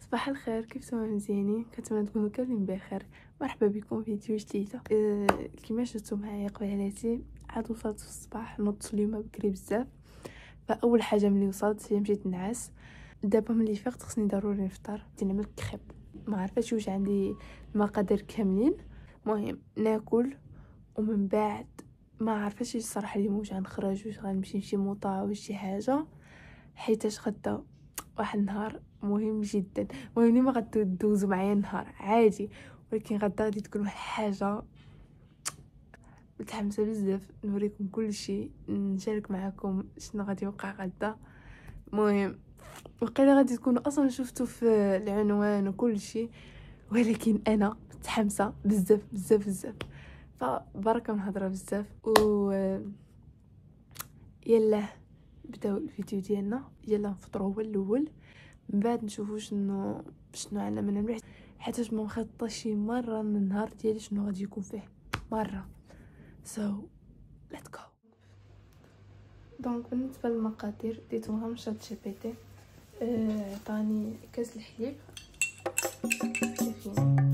صباح الخير، كيف نتوما؟ مزيانين؟ كنتمنى تكونوا كاملين بخير. مرحبا بكم في فيديو جديده. كما شفتوا معايا قبيلاتي عاد وصلت في الصباح، نضت اليوم بكري بزاف. فاول حاجه ملي وصلت هي مشيت نعس. دابا ملي فقت خصني ضروري نفطر، نعمل كريب. ما عرفتش واش عندي المقادير كاملين. مهم ناكل ومن بعد ما عرفتش الصراحه اليوم واش غنخرج، واش غنمشي نشي موطا ولا شي حاجه، حيتاش غدا واحد النهار مهم جدا. المهم ما غتدوزوا معايا النهار عادي، ولكن غدا غادي تكون واحد الحاجه متحمسه بزاف نوريكم كل شيء، نشارك معكم شنو غادي يوقع غدا. المهم وقيلا غادي تكونوا اصلا شفتوا في العنوان وكل شيء، ولكن انا متحمسه بزاف بزاف بزاف. فبركه من هضره بزاف و يلا نبداو الفيديو ديالنا. يلا نفطروا هو الاول، من بعد نشوفوا شنو عندنا من مليح، حيت ما مخططه شي مره من النهار ديالي شنو غادي يكون فيه مره. let's go. دونك بالنسبه للمقادير ديتهم غير من شات جي بي تي. عطاني كاس الحليب كافيين،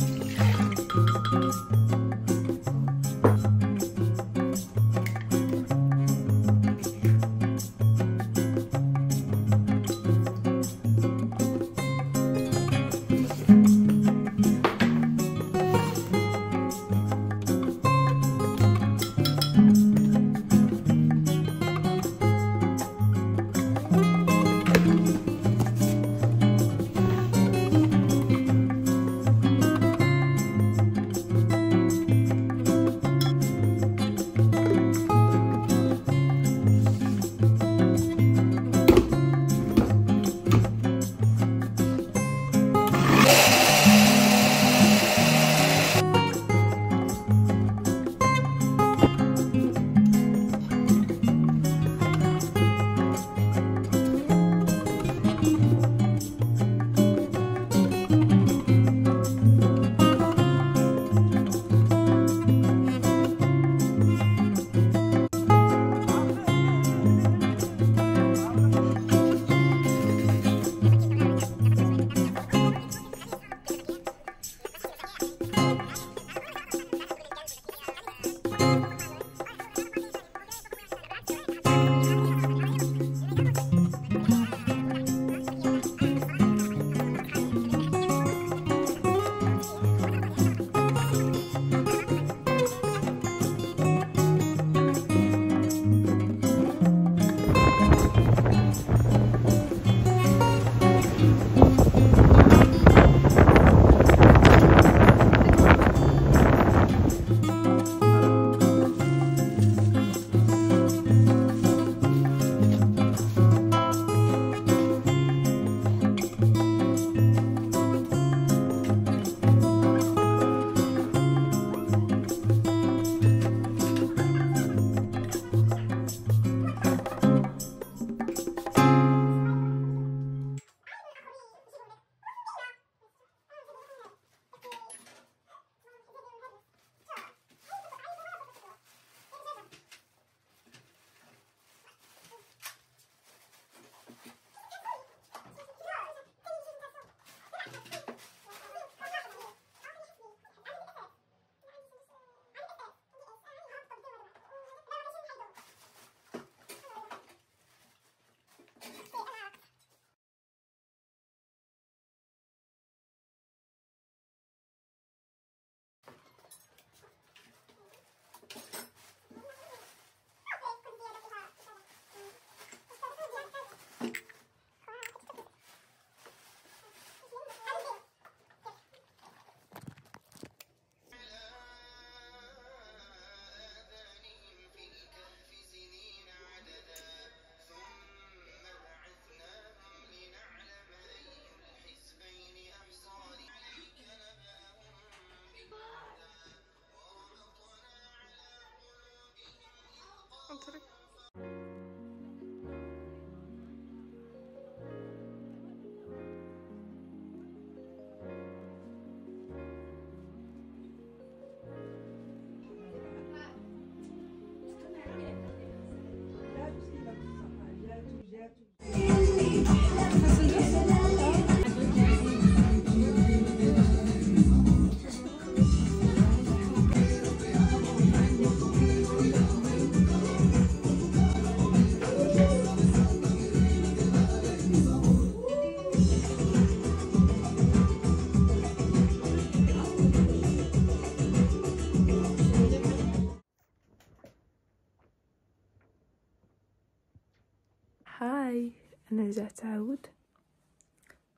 نرجع تعاود.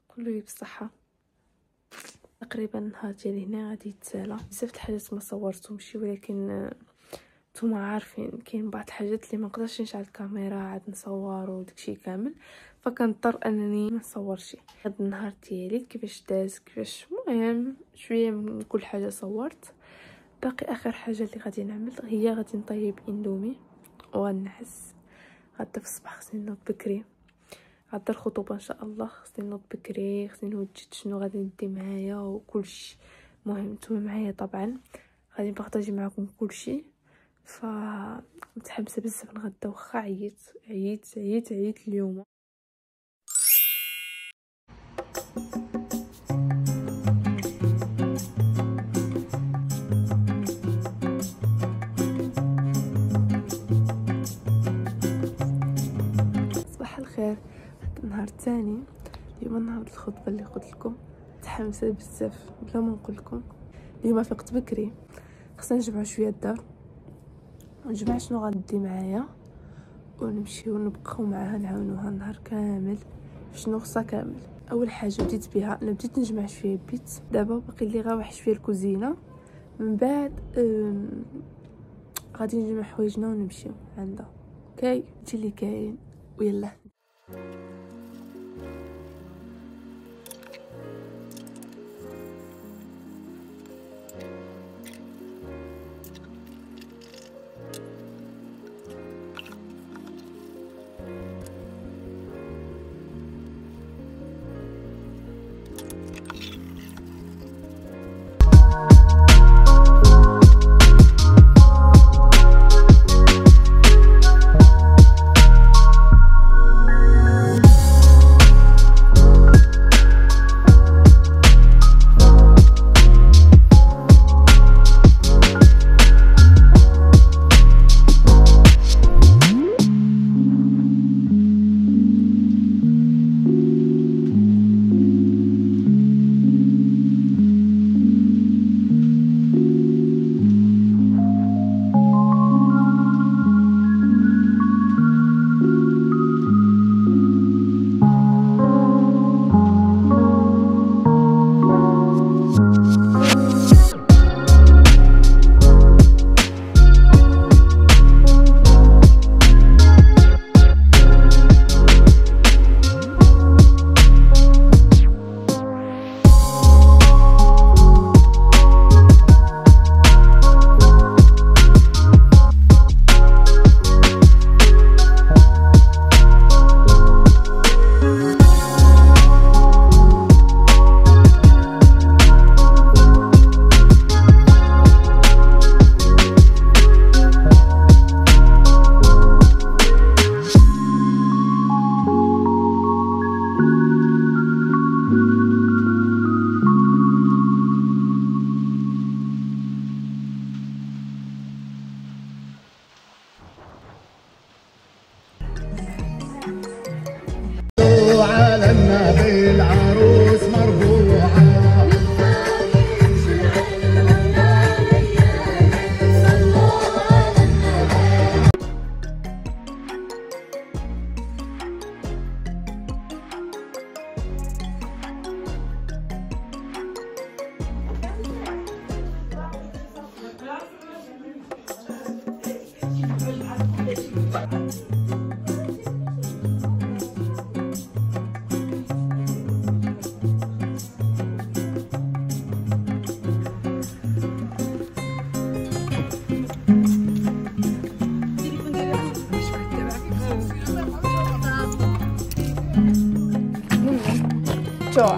كله بالصحه. تقريبا النهار ديالي هنا غادي يتسالى. بزاف د الحاجات ما صورتهمش، ولكن نتوما عارفين كاين بعض الحاجات اللي ما نقدرش نشعل الكاميرا عاد نصور وداكشي كامل، فكنضطر انني ما نصورش. هذا النهار ديالي كيفاش داز، كيفاش المهم شويه من كل حاجه صورت. باقي اخر حاجه اللي غادي نعمل هي غادي نطيب اندومي ونعس. غدا في الصباح خصني نوض بكري، غدا الخطوبه ان شاء الله، خصني نوض بكري، خصني نوجد شنو غادي ندي معايا وكلشي. المهم نتوما معايا طبعا، غادي نبارطاجي معكم كلشي. متحمسه بزاف نغدا، واخا عييت اليوم. صباح الخير. النهار الثاني اليوم، نهار الخطبه اللي قلت لكم. متحمسه بزاف بلا ما نقول لكم. اليوم فقت بكري، خصنا نجمعوا شويه الدار ونجمع شنو غندي معايا، ونمشيو نبقاو معاها نعاونوها النهار كامل شنو خصها كامل. اول حاجه بديت بها، انا بديت نجمع شويه بيت. دابا باقي لي غير واحد شويه الكوزينه، من بعد غادي نجمع حوايجنا ونمشيو عندها. اوكي هادشي اللي كاين ويلا. على النبي العروس مربوعة.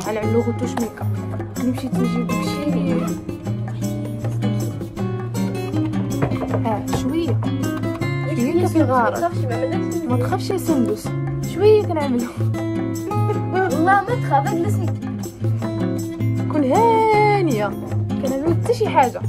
على علوغة واش ميك اب. انا مشيت نجيب داكشي شويه كنغارق. ما تخافش يا سندس، شويه كنعملو. والله ما تخاف، جلسي كون هانيه كنعملو حتى شي حاجه.